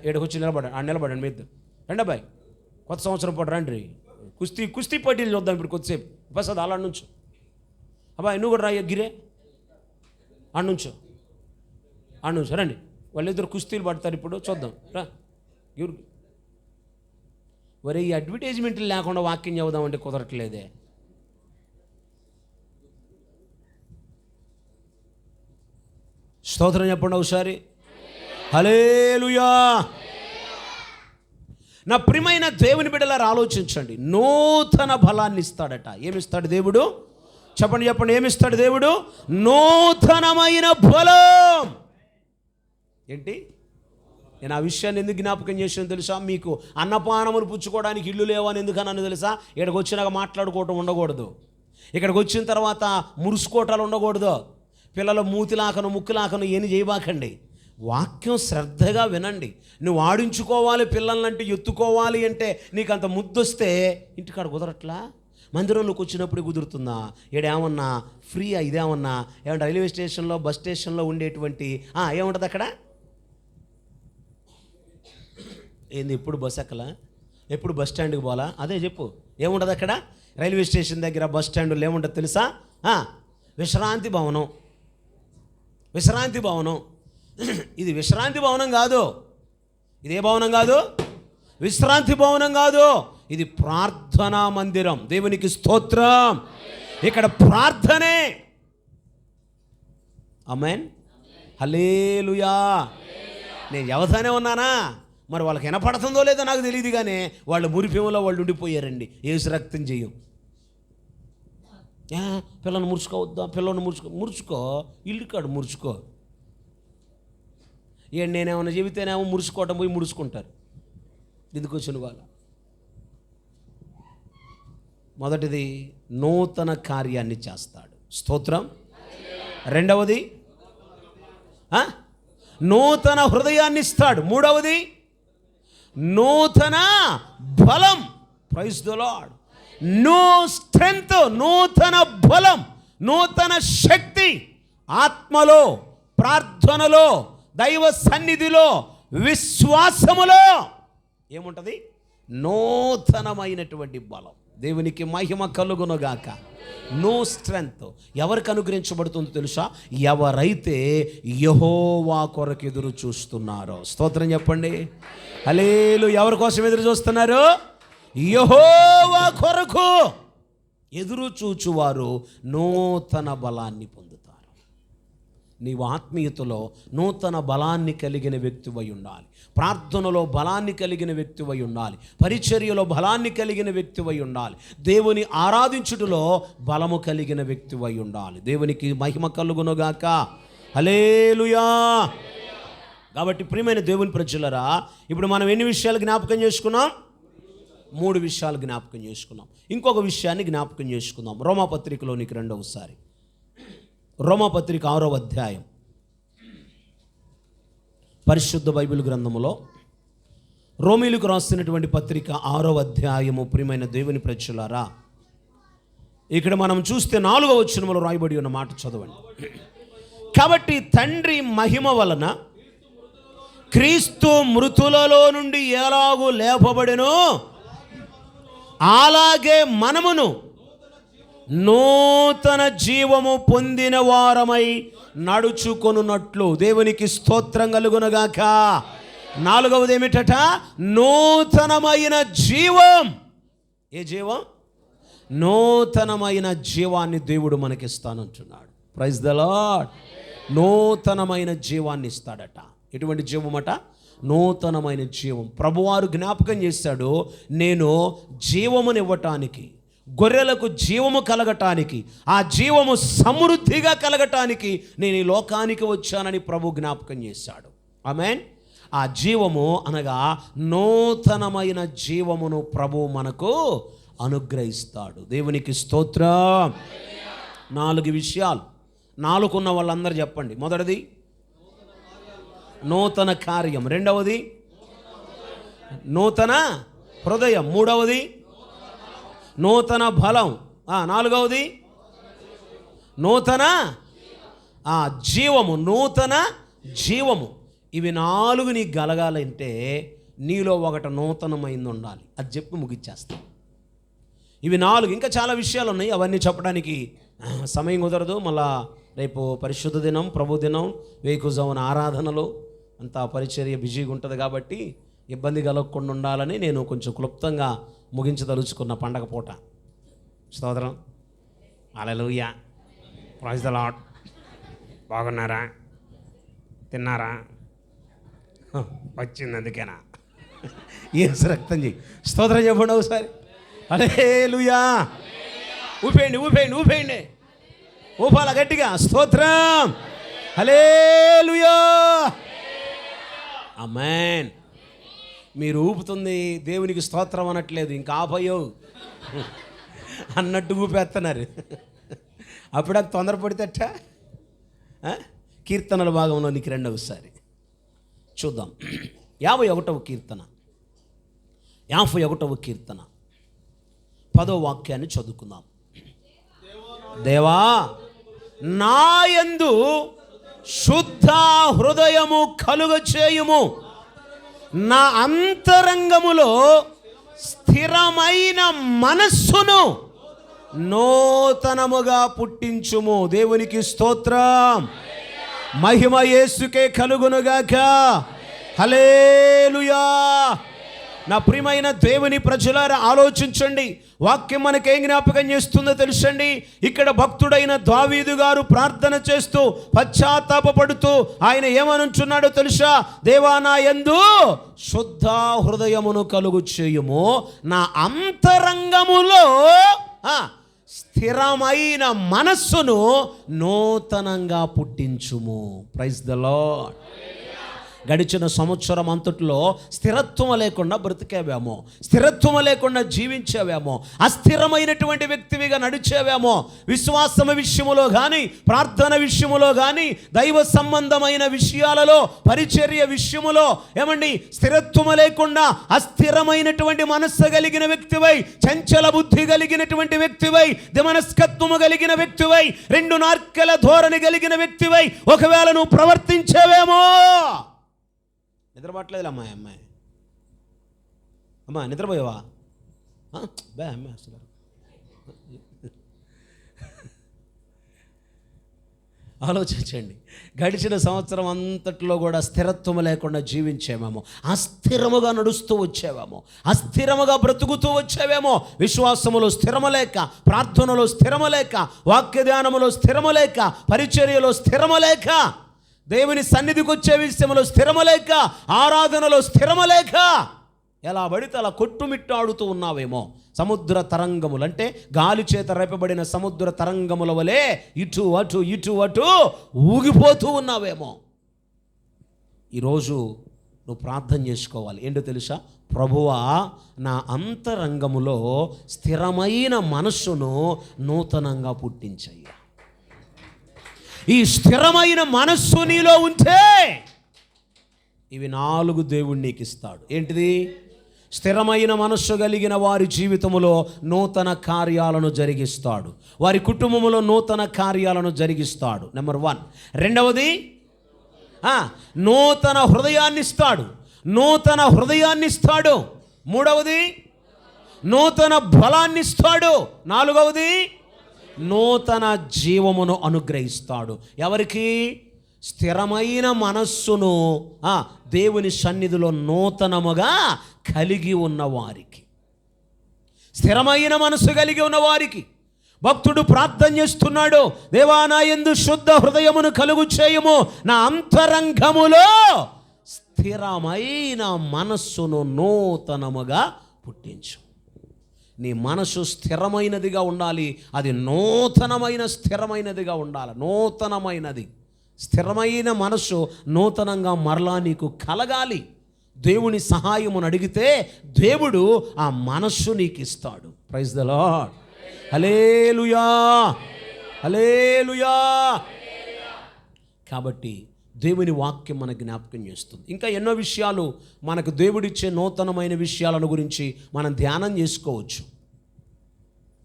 ఏడకొచ్చి నిలబడండి మీ ఇద్దరు. రండబ్బాయి, కొత్త సంవత్సరం పాటు రండి, కుస్తీ పోటీలు చూద్దాం ఇప్పుడు కొద్దిసేపు. ప్రసాద్ అలా నుంచు, అబ్బాయి నువ్వు కూడా రాయ్యా, గిరే ఆడుంచు రండి. వాళ్ళిద్దరు కుస్తీలు పడతారు. ఇప్పుడు చూద్దాం రా. ఎవరికి వరే ఈ అడ్వర్టైజ్మెంట్లు లేకుండా వాక్యం చెబుదామంటే కుదరట్లేదే. స్తోత్రం చెప్పండి ఒకసారి. హల్లెలూయా. నా ప్రియమైన దేవుని బిడ్డలారా, ఆలోచించండి. నూతన బలాన్ని ఇస్తాడట. ఏమిస్తాడు దేవుడు? చెప్పండి ఏమిస్తాడు దేవుడు? నూతనమైన బలం. ఏంటి? నేను ఆ విషయాన్ని ఎందుకు జ్ఞాపకం చేసాను తెలుసా? మీకు అన్నపానములు పుచ్చుకోవడానికి ఇల్లు లేవని ఎందుకన్నాను తెలుసా? ఇక్కడికి వచ్చినాక మాట్లాడుకోవటం ఉండకూడదు, ఇక్కడికి వచ్చిన తర్వాత మురుసుకోవటాలు ఉండకూడదు, పిల్లల మూతిలాకను ముక్కులాకను ఏమి చేయబాకండి. వాక్యం శ్రద్ధగా వినండి. నువ్వు ఆడించుకోవాలి, పిల్లలంటే ఎత్తుకోవాలి అంటే నీకు అంత ముద్దొస్తే ఇంటికాడ కుదరట్లా? మందిరంలోకి వచ్చినప్పుడు కుదురుతుందా? ఏమన్నా ఫ్రీ ఇదేమన్నా ఏమంటే రైల్వే స్టేషన్లో, బస్ స్టేషన్లో ఉండేటువంటి ఏముంటుంది అక్కడ? ఏంది, ఎప్పుడు బస్ ఎక్కలా, ఎప్పుడు బస్ స్టాండ్కి పోలా? అదే చెప్పు, ఏముంటుంది అక్కడ? రైల్వే స్టేషన్ దగ్గర, బస్ స్టాండ్లో ఏముంటుంది తెలుసా? విశ్రాంతి భవనం. ఇది విశ్రాంతి భవనం కాదు. ఇదే భవనం కాదు, విశ్రాంతి భవనం కాదు, ఇది ప్రార్థనా మందిరం. దేవునికి స్తోత్రం. ఇక్కడ ప్రార్థనే. ఆమేన్, హల్లెలూయా. నేను ఎవరితోనే ఉన్నానా? మరి వాళ్ళకి వినపడుతుందో లేదో నాకు తెలియదు, కానీ వాళ్ళు మురిపేమలో వాళ్ళు ఉండిపోయారండి. ఏసు రక్తం చెయ్యం. పిల్లల్ని ముడుచుకోవద్దా? పిల్లల్ని ముడుచుకో, ఇల్లు కాడు ముడుచుకో. నేనేమన్నా చెబితేనేమో ముడుచుకోవటం పోయి ముడుచుకుంటారు. ఎందుకు వచ్చిన వాళ్ళ? మొదటిది, నూతన కార్యాన్ని చేస్తాడు. స్తోత్రం. రెండవది, నూతన హృదయాన్ని ఇస్తాడు. మూడవది, నూతన బలం. Praise the Lord. New strength, నూతన బలం, నూతన శక్తి. ఆత్మలో, ప్రార్థనలో, దైవ సన్నిధిలో, విశ్వాసములో ఏముంటుంది? నూతనమైనటువంటి బలం. దేవునికి మహిమ కలుగునుగాక. నో స్ట్రెంగ్త్ ఎవరికి అనుగ్రహించబడుతుందో తెలుసా? ఎవరైతే యెహోవా కొరకు ఎదురు చూస్తున్నారో. స్తోత్రం చెప్పండి. హల్లెలూయా. ఎవరి కోసం ఎదురు చూస్తున్నారు? యెహోవా కొరకు ఎదురు చూచువారు నూతన బలాన్ని పొందుతారు. నీవు ఆత్మీయతలో నూతన బలాన్ని కలిగిన వ్యక్తివై ఉండాలి. ప్రార్థనలో బలాన్ని కలిగిన వ్యక్తివై ఉండాలి. పరిచర్యలో బలాన్ని కలిగిన వ్యక్తివై ఉండాలి. దేవుని ఆరాధించుటలో బలము కలిగిన వ్యక్తివై ఉండాలి. దేవునికి మహిమ కలుగునుగాక. హల్లెలూయా. కాబట్టి ప్రియమైన దేవుని ప్రజలరా, ఇప్పుడు మనం ఎన్ని విషయాలు జ్ఞాపకం చేసుకున్నాం? 3 విషయాలు జ్ఞాపకం చేసుకున్నాం. ఇంకొక విషయాన్ని జ్ఞాపకం చేసుకుందాం. రోమాపత్రికలోనికి రెండవసారి, రోమాపత్రిక 6వ అధ్యాయం, పరిశుద్ధ బైబిల్ గ్రంథములో రోమీలకు రాసినటువంటి పత్రిక 6వ అధ్యాయము. ప్రియమైన దేవుని ప్రజలారా, ఇక్కడ మనం చూస్తే 4వ వచనములో రాయబడి ఉన్న మాట చదవండి. కాబట్టి తండ్రి మహిమ వలన క్రీస్తు మృతులలో నుండి ఎలాగూ లేపబడెనో అలాగే మనమును నూతన జీవము పొందిన వారమై నడుచుకొనున్నట్లు దేవునికి స్తోత్రం కలుగునుగాక. 4వది ఏమిటట? నూతనమైన జీవం. ఏ జీవం? నూతనమైన జీవాన్ని దేవుడు మనకిస్తానంటున్నాడు. Praise the lord. నూతనమైన జీవాన్ని ఇస్తాడట. ఎటువంటి జీవమట? నూతనమైన జీవం. ప్రభువారు జ్ఞాపకం చేశాడు, నేను జీవమునివ్వటానికి, గొర్రెలకు జీవము కలగటానికి, ఆ జీవము సమృద్ధిగా కలగటానికి నేను ఈ లోకానికి వచ్చానని ప్రభు జ్ఞాపకం చేశాడు. ఆమేన్. ఆ జీవము అనగా నూతనమైన జీవమును ప్రభు మనకు అనుగ్రహిస్తాడు. దేవునికి స్తోత్రం. 4 విషయాలు. 4 ఉన్న వాళ్ళందరూ చెప్పండి. మొదటిది నూతన కార్యం, రెండవది నూతన హృదయం, మూడవది నూతన బలం, 4వది నూతన జీవము. నూతన జీవము. ఇవి 4 నీకు కలగాలంటే నీలో ఒకటి నూతనమైంది ఉండాలి. అది చెప్పి ముగిచ్చేస్తాం. ఇవి 4. ఇంకా చాలా విషయాలు ఉన్నాయి, అవన్నీ చెప్పడానికి సమయం కుదరదు. మళ్ళా రేపు పరిశుద్ధ దినం, ప్రభు దినం, వేకుజామున ఆరాధనలు, అంతా పరిచర్య బిజీగా ఉంటుంది కాబట్టి ఇబ్బంది కలగకుండా ఉండాలని నేను కొంచెం క్లుప్తంగా ముగించదలుచుకున్న పండగ పూట. స్తోత్రం. హల్లెలూయా. Praise the Lord. బాగున్నారా? తిన్నారా? వచ్చింది అందుకేనా? యేసు రక్తం చెయ్యి. స్తోత్రం చెప్పండి ఒకసారి. హల్లెలూయా. ఊపేయండి, ఊపేయండి, ఊపేయండి. ఊపాల గట్టిగా. స్తోత్రం. హల్లెలూయా. ఆమేన్. మీరు ఊపుతుంది దేవునికి స్తోత్రం అనట్లేదు, ఇంకా ఆపయ్యో అన్నట్టు ఊపేస్తున్నారు. అప్పుడు అది తొందరపడితేట. కీర్తనల భాగంలో నీకు రెండవసారి చూద్దాం. 51వ కీర్తన, 51వ కీర్తన 10వ వాక్యాన్ని చదువుకుందాం. దేవా, నాయందు శుద్ధ హృదయము కలుగ చేయుము, నా అంతరంగములో స్థిరమైన మనస్సును నూతనముగా పుట్టించుము. దేవునికి స్తోత్రం. మహిమ యేసుకే కలుగునుగాక. హల్లెలూయా. నా ప్రియమైన దేవుని ప్రజలారా, ఆలోచించండి. వాక్యం మనకేం జ్ఞాపకం చేస్తుందో తెలుసండి. ఇక్కడ భక్తుడైన దావీదు గారు ప్రార్థన చేస్తూ పశ్చాత్తాపపడుతూ ఆయన ఏమనుచున్నాడో తెలుసా? దేవా, నా యందు శుద్ధ హృదయమును కలుగు చేయుము, నా అంతరంగములో స్థిరమైన మనస్సును నూతనంగా పుట్టించుము. Praise the lord. గడిచిన సంవత్సరం అంతట్లో స్థిరత్వం లేకుండా బ్రతికేవేమో, స్థిరత్వం లేకుండా జీవించేవేమో, అస్థిరమైనటువంటి వ్యక్తివిగా నడిచేవేమో. విశ్వాసము విషయములో కానీ, ప్రార్థన విషయములో కానీ, దైవ సంబంధమైన విషయాలలో, పరిచర్య విషయములో ఏమండి స్థిరత్వం లేకుండా అస్థిరమైనటువంటి మనస్సు కలిగిన వ్యక్తివై, చంచల బుద్ధి కలిగినటువంటి వ్యక్తివై, దిమనస్కత్వము కలిగిన వ్యక్తివై, 2 నార్కెల ధోరణి కలిగిన వ్యక్తివై ఒకవేళ నువ్వు ప్రవర్తించేవేమో. నిద్రపట్టలేదు అమ్మాయి, అమ్మా నిద్రపోయావా? బే అమ్మాయి అసలు ఆలోచించండి. గడిచిన సంవత్సరం అంతట్లో కూడా స్థిరత్వం లేకుండా జీవించేమేమో, అస్థిరముగా నడుస్తూ వచ్చేవేమో, అస్థిరముగా బ్రతుకుతూ వచ్చేవేమో. విశ్వాసములో స్థిరము లేక, ప్రార్థనలో స్థిరము లేక, వాక్య ధ్యానములో స్థిరము లేక, పరిచర్యలో స్థిరము లేక, దేవుని సన్నిధికి వచ్చే విషయంలో స్థిరము లేక, ఆరాధనలో స్థిరము లేక, ఎలా పడితే అలా కొట్టుమిట్టాడుతూ ఉన్నావేమో. సముద్ర తరంగములు అంటే గాలి చేత రేపబడిన సముద్ర తరంగముల వలె ఇటు అటు ఇటు అటు ఊగిపోతూ ఉన్నావేమో. ఈరోజు నువ్వు ప్రార్థన చేసుకోవాలి. ఏంటో తెలుసా? ప్రభువా, నా అంతరంగములో స్థిరమైన మనస్సును నూతనంగా పుట్టించయ్యా. ఈ స్థిరమైన మనస్సు నీలో ఉంటే ఇవి 4 దేవుడు నీకు ఇస్తాడు. ఏంటిది? స్థిరమైన మనస్సు కలిగిన వారి జీవితంలో నూతన కార్యాలను జరిగిస్తాడు. వారి కుటుంబంలో నూతన కార్యాలను జరిగిస్తాడు. నెంబర్ 1. రెండవది, నూతన హృదయాన్ని ఇస్తాడు. నూతన హృదయాన్ని ఇస్తాడు. మూడవది, నూతన బలాన్ని ఇస్తాడు. నాలుగవది, నూతన జీవమును అనుగ్రహిస్తాడు. ఎవరికి? స్థిరమైన మనస్సును దేవుని సన్నిధిలో నూతనముగా కలిగి ఉన్నవారికి. స్థిరమైన మనస్సు కలిగి ఉన్నవారికి భక్తుడు ప్రార్థన చేస్తున్నాడు, దేవా నా యందు శుద్ధ హృదయమును కలుగు చేయము, నా అంతరంగములో స్థిరమైన మనస్సును నూతనముగా పుట్టించు. నీ మనసు స్థిరమైనదిగా ఉండాలి. అది నూతనమైన స్థిరమైనదిగా ఉండాలి. నూతనమైనది స్థిరమైన మనసు నూతనంగా మరలా నీకు కలగాలి. దేవుని సహాయమును అడిగితే దేవుడు ఆ మనస్సు నీకు ఇస్తాడు. Praise the Lord. Hallelujah, hallelujah. కాబట్టి దేవుని వాక్యం మనకు జ్ఞాపకం చేస్తుంది. ఇంకా ఎన్నో విషయాలు మనకు దేవుడిచ్చే నూతనమైన విషయాలను గురించి మనం ధ్యానం చేసుకోవచ్చు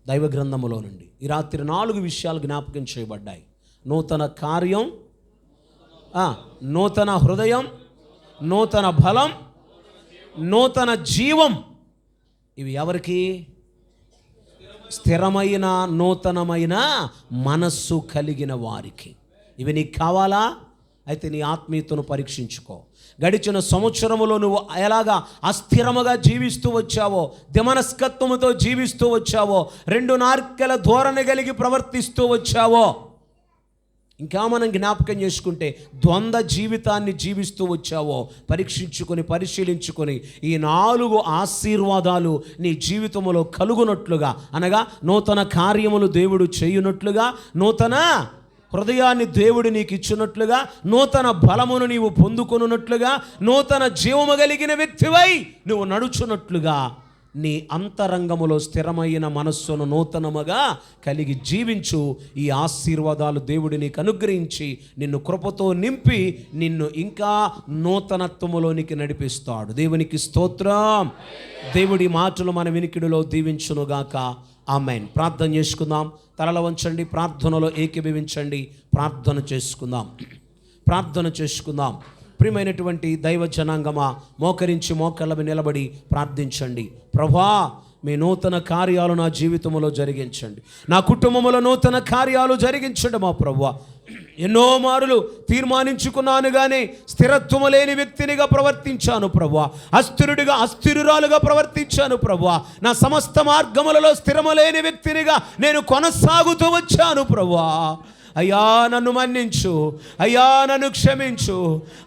దైవ గ్రంథములో నుండి. ఈ రాత్రి 4 విషయాలు జ్ఞాపకం చేయబడ్డాయి. నూతన కార్యం, నూతన హృదయం, నూతన బలం, నూతన జీవం. ఇవి ఎవరికి? స్థిరమైన నూతనమైన మనస్సు కలిగిన వారికి. ఇవి నీకు కావాలా? అయితే నీ ఆత్మీయతను పరీక్షించుకో. గడిచిన సంవత్సరములో నువ్వు ఎలాగా అస్థిరముగా జీవిస్తూ వచ్చావో, దిమనస్కత్వముతో జీవిస్తూ వచ్చావో, 2 నార్కెల ధోరణి కలిగి ప్రవర్తిస్తూ వచ్చావో, ఇంకా మనం జ్ఞాపకం చేసుకుంటే ద్వంద్వ జీవితాన్ని జీవిస్తూ వచ్చావో పరీక్షించుకొని పరిశీలించుకొని ఈ 4 ఆశీర్వాదాలు నీ జీవితంలో కలుగునట్లుగా, అనగా నూతన కార్యములు దేవుడు చేయునట్లుగా, నూతన హృదయాన్ని దేవుడు నీకు ఇచ్చినట్లుగా, నూతన బలమును నీవు పొందుకొనున్నట్లుగా, నూతన జీవము కలిగిన వ్యక్తివై నువ్వు నడుచున్నట్లుగా, నీ అంతరంగములో స్థిరమైన మనస్సును నూతనముగా కలిగి జీవించు. ఈ ఆశీర్వాదాలు దేవుడు నీకు అనుగ్రహించి నిన్ను కృపతో నింపి నిన్ను ఇంకా నూతనత్వములోనికి నడిపిస్తాడు. దేవునికి స్తోత్రం. దేవుడి మాటలు మన వినికిడిలో దీవించునుగాక. ఆమేన్. ప్రార్థన చేసుకుందాం. తలల వంచండి, ప్రార్థనలో ఏకీభవించండి. ప్రార్థన చేసుకుందాం. ప్రార్థన చేసుకుందాం. ప్రియమైనటువంటి దైవ జనాంగమా, మోకరించి మోకళ్ళ నిలబడి ప్రార్థించండి. ప్రభువా, మీ నూతన కార్యాలు నా జీవితంలో జరిగించండి. నా కుటుంబంలో నూతన కార్యాలు జరిగించండి మా ప్రభువా. ఎన్నో మారులు తీర్మానించుకున్నాను కానీ స్థిరత్వము లేని వ్యక్తినిగా ప్రవర్తించాను ప్రభువా. అస్థిరురాలుగా ప్రవర్తించాను ప్రభువా. నా సమస్త మార్గములలో స్థిరము లేని వ్యక్తినిగా నేను కొనసాగుతూ వచ్చాను ప్రభువా. అయ్యా నన్ను మన్నించు, అయ్యా నన్ను క్షమించు,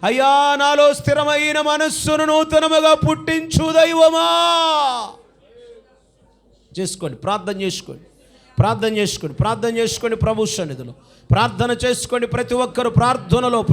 అయ్యా నాలో స్థిరమైన మనస్సును నూతనముగా పుట్టించు దైవమా. చేసుకోండి, ప్రార్థన చేసుకోండి, ప్రార్థన చేసుకోండి, ప్రార్థన చేసుకోండి. ప్రభు సన్నిధిలో ప్రార్థన చేసుకోండి. ప్రతి ఒక్కరు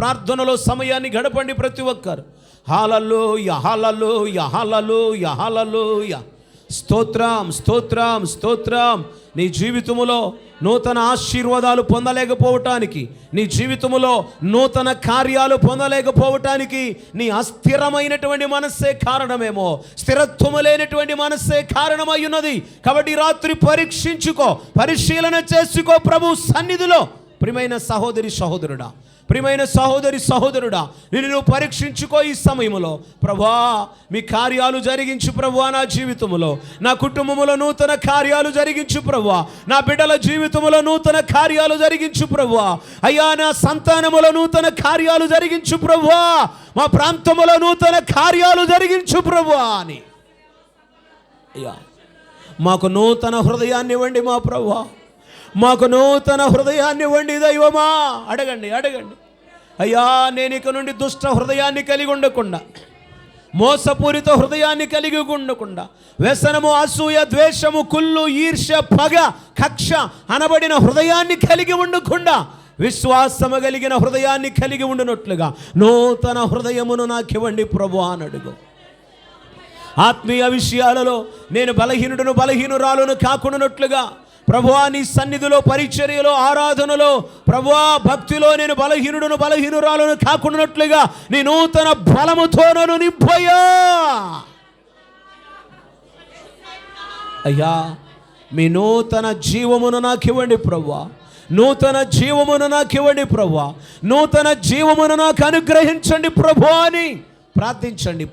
ప్రార్థనలో సమయాన్ని గడపండి. ప్రతి ఒక్కరు హల్లెలూయా, హల్లెలూయా, హల్లెలూయా, హల్లెలూయా. స్తోత్రం, స్తోత్రం, స్తోత్రం. నీ జీవితములో నూతన ఆశీర్వాదాలు పొందలేకపోవటానికి, నీ జీవితములో నూతన కార్యాలు పొందలేకపోవటానికి నీ అస్థిరమైనటువంటి మనస్సే కారణమేమో, స్థిరత్వము లేనటువంటి మనస్సే కారణమై ఉన్నది. కాబట్టి రాత్రి పరీక్షించుకో, పరిశీలన చేసుకో ప్రభు సన్నిధిలో. ప్రియమైన సహోదరి సహోదరుడా, ప్రియమైన సహోదరి సహోదరుడా, నిన్ను పరీక్షించుకో ఈ సమయంలో. ప్రభువా, మీ కార్యాలు జరిగించు ప్రభువా. నా జీవితంలో, నా కుటుంబంలో నూతన కార్యాలు జరిగించు ప్రభువా. నా బిడ్డల జీవితంలో నూతన కార్యాలు జరిగించు ప్రభువా. అయ్యా, నా సంతానములో నూతన కార్యాలు జరిగించు ప్రభువా. మా ప్రాంతములో నూతన కార్యాలు జరిగించు ప్రభువా అని. అయ్యా, మాకు నూతన హృదయాన్ని ఇవ్వండి మా ప్రభువా. మాకు నూతన హృదయాన్ని ఇవ్వండి దైవమా. అడగండి, అడగండి. అయ్యా, నేను ఇక నుండి దుష్ట హృదయాన్ని కలిగి ఉండకుండా, మోసపూరిత హృదయాన్ని కలిగి ఉండకుండా, వ్యసనము, అసూయ, ద్వేషము, కుళ్ళు, ఈర్ష్య, పగ, కక్ష అనబడిన హృదయాన్ని కలిగి ఉండకుండా విశ్వాసము కలిగిన హృదయాన్ని కలిగి ఉండునట్లుగా నూతన హృదయమును నాకివ్వండి ప్రభువా అని అడుగు. ఆత్మీయ విషయాలలో నేను బలహీనురాలను కాకుండానట్లుగా ప్రభువా, నీ సన్నిధిలో, పరిచర్యలో, ఆరాధనలో, ప్రభువా, భక్తిలో నేను బలహీనురాలను కాకుండానట్లుగా నీ నూతన బలముతో నన్ను నింపయ్యా. అయ్యా, మీ నూతన జీవమును నాకు ఇవ్వండి ప్రభువా, నూతన జీవమును నాకు ఇవ్వండి ప్రభువా, నూతన జీవమును నాకు అనుగ్రహించండి ప్రభువా అని ప్రార్థించండి.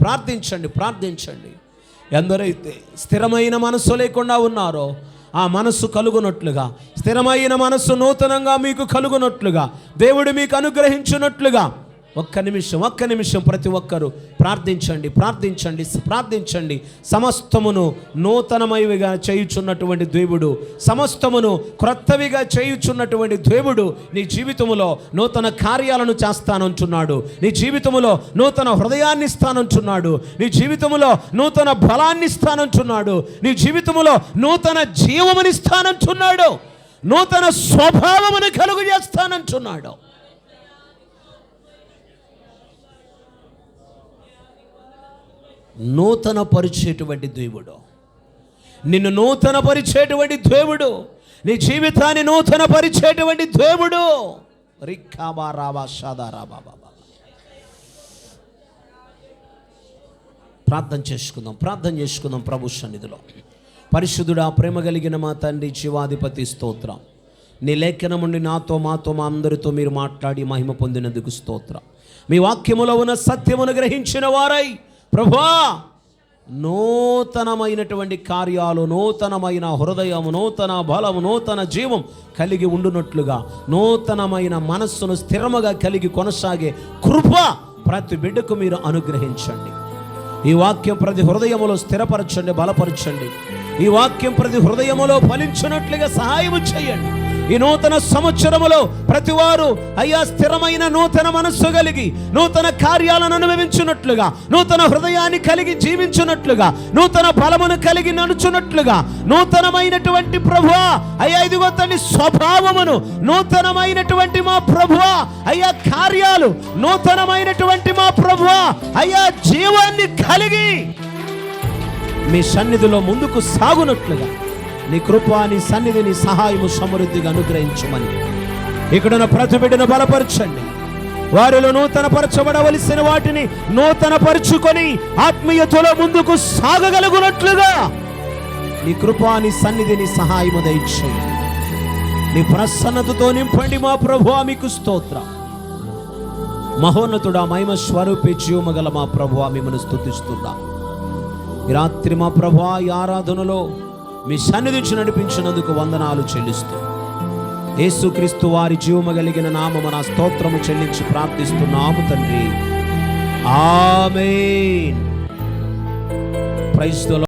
ఎందరైతే స్థిరమైన మనస్సు లేకుండా ఉన్నారో ఆ మనస్సు కలుగునట్లుగా, స్థిరమైన మనస్సు నూతనంగా మీకు కలుగునట్లుగా, దేవుడు మీకు అనుగ్రహించున్నట్లుగా ఒక్క నిమిషం ప్రతి ఒక్కరూ ప్రార్థించండి. సమస్తమును నూతనమైవిగా చేయుచున్నటువంటి దేవుడు, సమస్తమును క్రొత్తవిగా చేయుచున్నటువంటి దేవుడు నీ జీవితములో నూతన కార్యాలను చేస్తానంటున్నాడు. నీ జీవితములో నూతన హృదయాన్ని ఇస్తానంటున్నాడు. నీ జీవితములో నూతన బలాన్ని ఇస్తానంటున్నాడు. నీ జీవితములో నూతన జీవముని ఇస్తానంటున్నాడు. నూతన స్వభావమును కలుగు చేస్తానంటున్నాడు. నూతన పరిచేటువంటి దేవుడు, నిన్ను నూతన పరిచేటువంటి దేవుడు, నీ జీవితాన్ని నూతన పరిచేటువంటి దేవుడు. ప్రార్థన చేసుకుందాం ప్రభు సన్నిధిలో. పరిశుద్ధుడా, ప్రేమ కలిగిన మా తండ్రి, జీవాధిపతి, స్తోత్రం. నీ లేఖనం నుండి నాతో మాతో మా అందరితో మీరు మాట్లాడి మహిమ పొందినందుకు స్తోత్రం. మీ వాక్యములో ఉన్న సత్యమును గ్రహించిన వారై ప్రభువా, నూతనమైనటువంటి కార్యాలు, నూతనమైన హృదయము, నూతన బలము, నూతన జీవం కలిగి ఉండునట్లుగా, నూతనమైన మనస్సును స్థిరముగా కలిగి కొనసాగే కృప ప్రతి బిడ్డకు మీరు అనుగ్రహించండి. ఈ వాక్యం ప్రతి హృదయములో స్థిరపరచండి, బలపరచండి. ఈ వాక్యం ప్రతి హృదయములో ఫలించినట్లుగా సహాయము చేయండి. ఈ నూతన సంవత్సరములో ప్రతివారు అయ్యా స్థిరమైన నూతన మనస్సు కలిగి నూతన కార్యాలను అనుభవించున్నట్లుగా, నూతన హృదయాన్ని కలిగి జీవించున్నట్లుగా, నూతన బలమును కలిగి నడుచున్నట్లుగా, నూతనమైనటువంటి ప్రభువా అయ్యా ఇదిగో తండ్రి స్వభావమును, నూతనమైనటువంటి మా ప్రభువా అయ్యా కార్యాలు, నూతనమైనటువంటి మా ప్రభువా అయ్యా జీవాన్ని కలిగి మీ సన్నిధిలో ముందుకు సాగునట్లుగా నీ కృప, నీ సన్నిధి, నీ సహాయము సమృద్ధిగా అనుగ్రహించమని ఇక్కడున్న ప్రతి బిడ్డను బలపరచండి. వారిలో నూతన పరచబడవలసిన వాటిని నూతన పరుచుకొని ఆత్మీయతలో ముందుకు సాగగలుగునట్లుగా నీ కృప, నీ సన్నిధి, నీ సహాయము దయచేయండి. నీ ప్రసన్నతతో నింపండి మా ప్రభువా, మీకు స్తోత్రం. మహోన్నతుడా, మహిమ స్వరూపి, జీవమగల మా ప్రభువా, మిమ్మల్ని స్తుతిస్తున్నా. ఈ రాత్రి మా ప్రభువా ఈ ఆరాధనలో మీ సన్నిధించి నడిపించినందుకు వందనాలు చెల్లిస్తూ యేసుక్రీస్తు వారి జీవము కలిగిన నామమున స్తోత్రము చెల్లించి ప్రార్థిస్తున్నాము తండ్రి. ఆమేన్. Praise the lord.